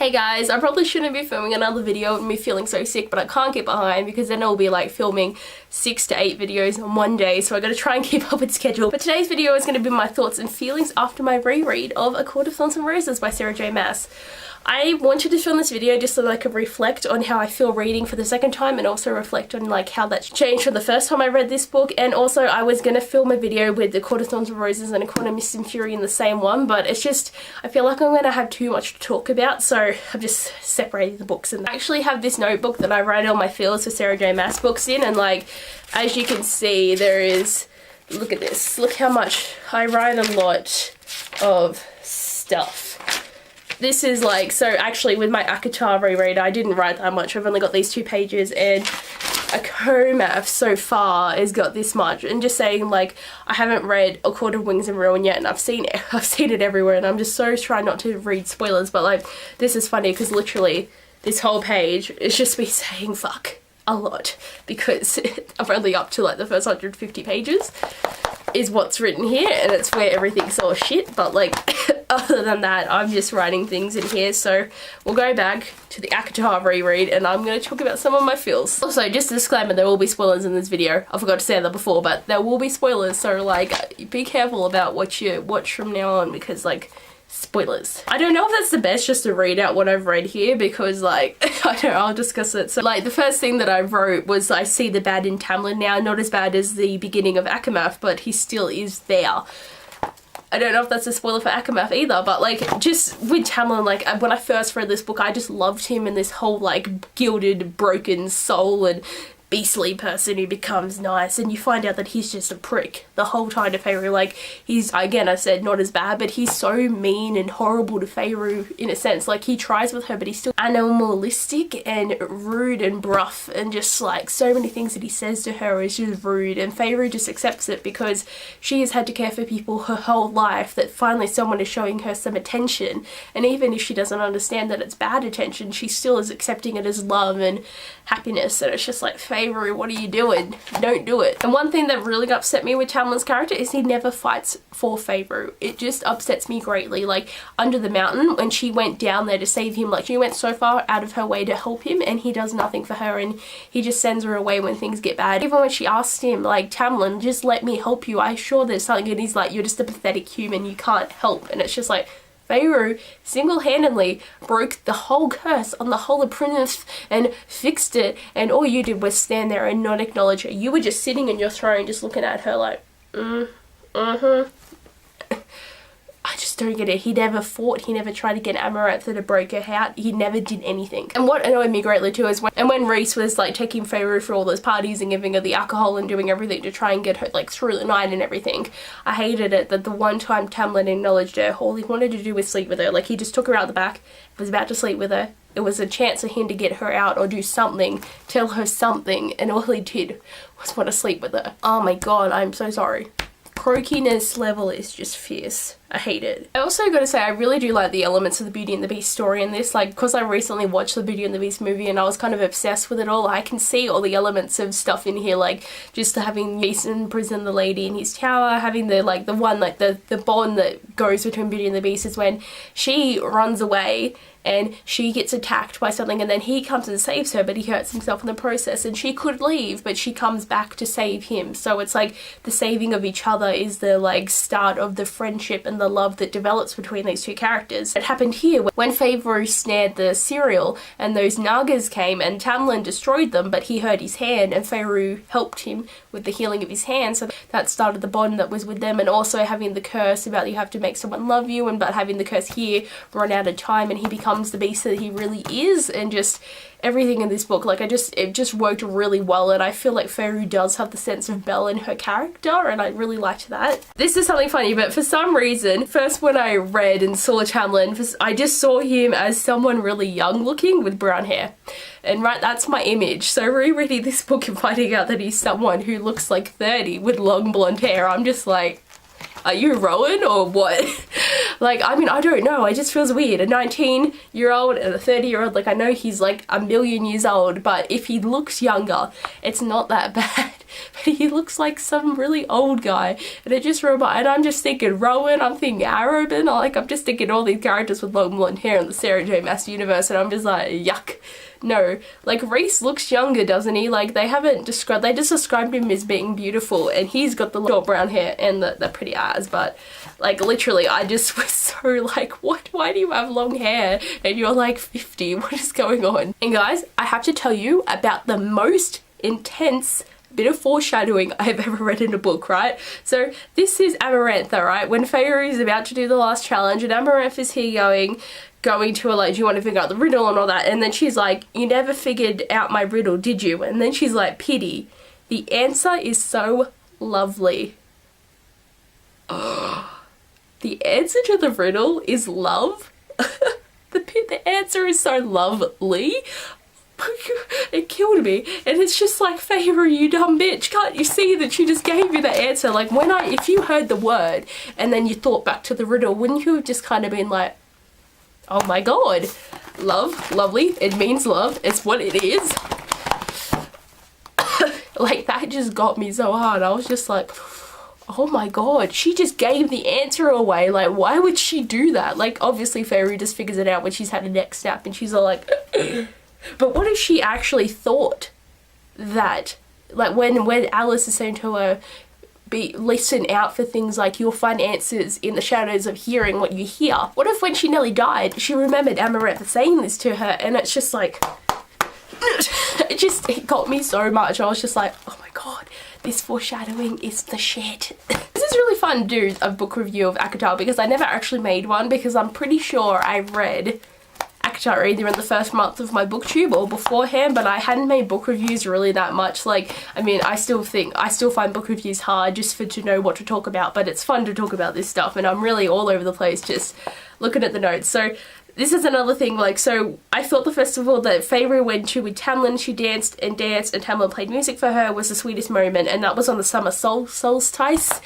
Hey guys, I probably shouldn't be filming another video of me feeling so sick, but I can't get behind because then I'll be like filming 6 to 8 videos on one day, so I gotta try and keep up with schedule. But today's video is gonna be my thoughts and feelings after my reread of A Court of Thorns and Roses by Sarah J Maas. I wanted to film this video just so that I could reflect on how I feel reading for the second time and also reflect on like how that's changed from the first time I read this book. And also I was going to film a video with A Court of Thorns and Roses and A Court of Mist and Fury in the same one, but it's just, I feel like I'm going to have too much to talk about, so I've just separated the books. And I actually have this notebook that I write all my feels for Sarah J Maas books in, and like, as you can see, there is, look at this, look how much I write a lot of stuff. This is like, so actually with my Acotar reread, I didn't write that much. I've only got these 2 pages, and a co-math so far has got this much. And just saying, like, I haven't read A Court of Wings and Ruin yet, and I've seen it everywhere, and I'm just so trying not to read spoilers. But like, this is funny because literally this whole page is just me saying fuck a lot because I'm only up to like the first 150 pages is what's written here, and it's where everything's all shit. But like, other than that, I'm just writing things in here. So we'll go back to the Acotar reread, and I'm going to talk about some of my feels. Also, just a disclaimer, there will be spoilers in this video. I forgot to say that before, but there will be spoilers, so like, be careful about what you watch from now on, because like, spoilers. I don't know if that's the best just to read out what I've read here, because like, I don't know, I'll discuss it. So like, the first thing that I wrote was, I see the bad in Tamlin now, not as bad as the beginning of Akamath, but he still is there. I don't know if that's a spoiler for Akamath either, but like, just with Tamlin, like, when I first read this book, I just loved him and this whole like gilded, broken soul and beastly person who becomes nice, and you find out that he's just a prick the whole time to Feyre. Like, he's, again, I said not as bad, but he's so mean and horrible to Feyre in a sense. Like, he tries with her, but he's still animalistic and rude and gruff, and just like, so many things that he says to her is just rude, and Feyre just accepts it because she has had to care for people her whole life, that finally someone is showing her some attention, and even if she doesn't understand that it's bad attention, she still is accepting it as love and happiness. And it's just like, Feyre, what are you doing? Don't do it. And one thing that really upset me with Tamlin's character is he never fights for Feyre. It just upsets me greatly. Like, Under the Mountain, when she went down there to save him, like, she went so far out of her way to help him, and he does nothing for her, and he just sends her away when things get bad. Even when she asked him, like, Tamlin, just let me help you, I'm sure there's something, and he's like, you're just a pathetic human, you can't help. And it's just like, Feyre single-handedly broke the whole curse on the whole of Pryneth and fixed it, and all you did was stand there and not acknowledge her. You were just sitting in your throne just looking at her like, I just don't get it. He never fought, he never tried to get Amarantha to break her heart, he never did anything. And what annoyed me greatly too is when Rhys was like taking Feyre for all those parties and giving her the alcohol and doing everything to try and get her like through the night and everything, I hated it that the one time Tamlin acknowledged her, all he wanted to do was sleep with her. Like, he just took her out the back, was about to sleep with her. It was a chance for him to get her out or do something, tell her something, and all he did was want to sleep with her. Oh my god, I'm so sorry. Croakiness level is just fierce. I hate it. I also gotta say, I really do like the elements of the Beauty and the Beast story in this. Like, because I recently watched the Beauty and the Beast movie and I was kind of obsessed with it all, I can see all the elements of stuff in here, like just having Beast in prison, the lady in his tower, having the like the one, like the bond that goes between Beauty and the Beast is when she runs away and she gets attacked by something, and then he comes and saves her, but he hurts himself in the process, and she could leave, but she comes back to save him. So it's like the saving of each other is the like start of the friendship and the love that develops between these two characters. It happened here when Feyre snared the cereal and those Nagas came, and Tamlin destroyed them, but he hurt his hand, and Feyre helped him with the healing of his hand, so that started the bond that was with them. And also having the curse about you have to make someone love you, and but having the curse here run out of time, and he becomes the beast that he really is, and just everything in this book, like, it just worked really well. And I feel like Feyre does have the sense of Belle in her character, and I really liked that. This is something funny, but for some reason, first when I read and saw Tamlin, I just saw him as someone really young looking with brown hair. And right, that's my image. So rereading this book and finding out that he's someone who looks like 30 with long blonde hair, I'm just like, Are you Rowan or what? Like, I mean, I don't know. It just feels weird. A 19-year-old and a 30-year-old, like, I know he's like a million years old, but if he looks younger, it's not that bad. But he looks like some really old guy. And it just and I'm just thinking Rowan, I'm thinking Arabin, I'm just thinking all these characters with long blonde hair in the Sarah J Maas universe, and I'm just like, yuck. No, like Reese looks younger, doesn't he? Like they just described him as being beautiful, and he's got the short brown hair and the pretty eyes, but like literally I just was so like, what? Why do you have long hair and you're like 50? What is going on? And guys, I have to tell you about the most intense bit of foreshadowing I've ever read in a book, right? So this is Amarantha, right? When Feyre is about to do the last challenge, and Amaranth is here going to her, like, do you want to figure out the riddle and all that? And then she's like, you never figured out my riddle, did you? And then she's like, pity. The answer is so lovely. The answer to the riddle is love. The answer is so lovely. It killed me. And it's just like, Feyre, you dumb bitch, can't you see that she just gave you the answer? Like, if you heard the word and then you thought back to the riddle, wouldn't you have just kind of been like, oh my god, love, lovely, it means love, it's what it is. Like, that just got me so hard. I was just like, oh my god, she just gave the answer away. Like, why would she do that? Like, obviously Feyre just figures it out when she's had a neck snap and she's all like, but what if she actually thought that, like, when Alice is saying to her, listen out for things like you'll find answers in the shadows of hearing what you hear. What if when she nearly died, she remembered Amarantha saying this to her, and it's just like, it got me so much. I was just like, oh my god, this foreshadowing is the shit. This is really fun to do a book review of Acotar because I never actually made one, because I'm pretty sure I read Acotar either in the first month of my booktube or beforehand, but I hadn't made book reviews really that much. Like, I mean, I still find book reviews hard just to know what to talk about, but it's fun to talk about this stuff, and I'm really all over the place just looking at the notes. So this is another thing, like, so I thought the festival that Feyre went to with Tamlin, she danced, and Tamlin played music for her, was the sweetest moment, and that was on the summer solstice.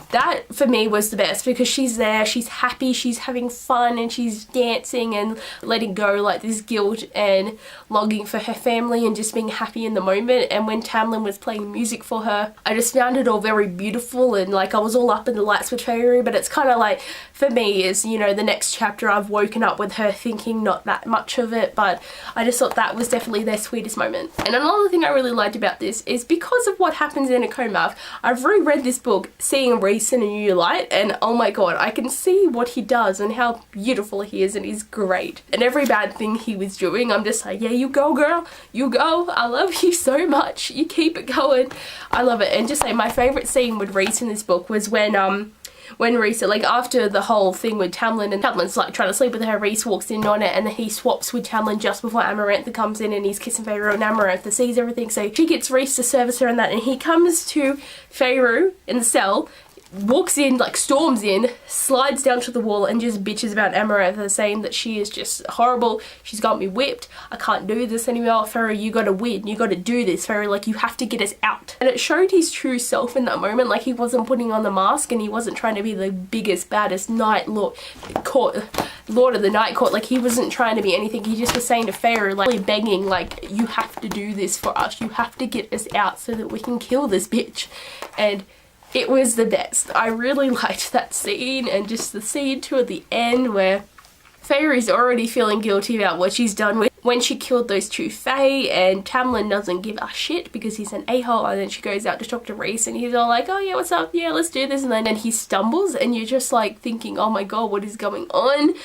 That for me was the best, because she's there, she's happy, she's having fun, and she's dancing and letting go like this guilt and longing for her family and just being happy in the moment. And when Tamlin was playing music for her, I just found it all very beautiful, and like I was all up in the lights with Feyre. But it's kind of like, for me, is, you know, the next chapter I've woken up with her thinking not that much of it, but I just thought that was definitely their sweetest moment. And another thing I really liked about this is because of what happens in Acotar, I've reread this book seeing Reese in a new light, and oh my god, I can see what he does and how beautiful he is, and he's great. And every bad thing he was doing, I'm just like, yeah, you go girl, you go, I love you so much, you keep it going. I love it. And just say my favourite scene with Reese in this book was when Reese, like after the whole thing with Tamlin, and Tamlin's like trying to sleep with her, Reese walks in on it, and then he swaps with Tamlin just before Amarantha comes in, and he's kissing Feyre, and Amarantha sees everything, so she gets Reese to service her and that, and he comes to Feyre in the cell, walks in, like storms in, slides down to the wall and just bitches about Amarantha, saying that she is just horrible, she's got me whipped, I can't do this anymore, Feyre, you gotta win, you gotta do this, Feyre, like you have to get us out. And it showed his true self in that moment, like he wasn't putting on the mask, and he wasn't trying to be the biggest, baddest Lord of the Night Court, like he wasn't trying to be anything, he just was saying to Feyre, like really begging, like you have to do this for us, you have to get us out so that we can kill this bitch. And it was the best. I really liked that scene, and just the scene toward the end where Feyre is already feeling guilty about what she's done with when she killed those two Fae, and Tamlin doesn't give a shit because he's an a-hole, and then she goes out to talk to Reese, and he's all like, oh yeah, what's up, yeah, let's do this, and then he stumbles, and you're just like thinking, oh my god, what is going on?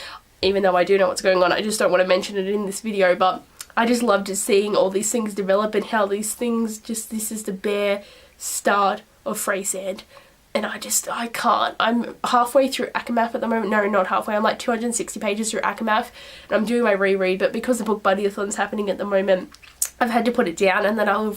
Even though I do know what's going on, I just don't want to mention it in this video, but I just loved just seeing all these things develop, and how these things just, this is the bare start of Freysand. And I can't. I'm halfway through Acotar at the moment. No, not halfway. I'm like 260 pages through Acotar, and I'm doing my reread, but because the book buddy-a-thon's happening at the moment, I've had to put it down, and then I'll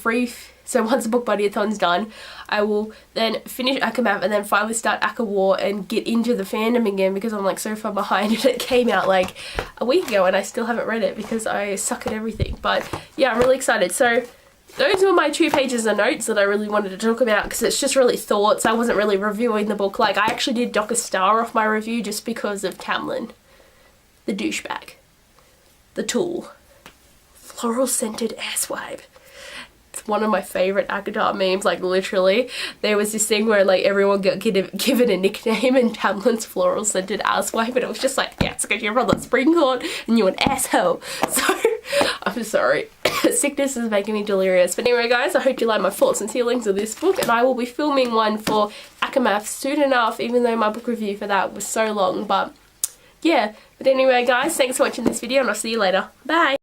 so once the book buddy-a-thon's done, I will then finish Acotar and then finally start Akawar and get into the fandom again, because I'm like so far behind, and it came out like a week ago and I still haven't read it because I suck at everything. But yeah, I'm really excited. So those were my 2 pages of notes that I really wanted to talk about, because it's just really thoughts. I wasn't really reviewing the book. Like, I actually did dock a star off my review just because of Camlin, the douchebag, the tool, floral scented asswipe. It's one of my favourite Acotar memes, like literally. There was this thing where like everyone got given a nickname, and Camlin's floral scented asswipe, and it was just like, yeah, it's because you're on the spring court and you're an asshole. So, I'm sorry. Sickness is making me delirious. But anyway guys, I hope you like my thoughts and feelings of this book, and I will be filming one for Acomath soon enough, even though my book review for that was so long. But yeah, but anyway guys, thanks for watching this video, and I'll see you later. Bye!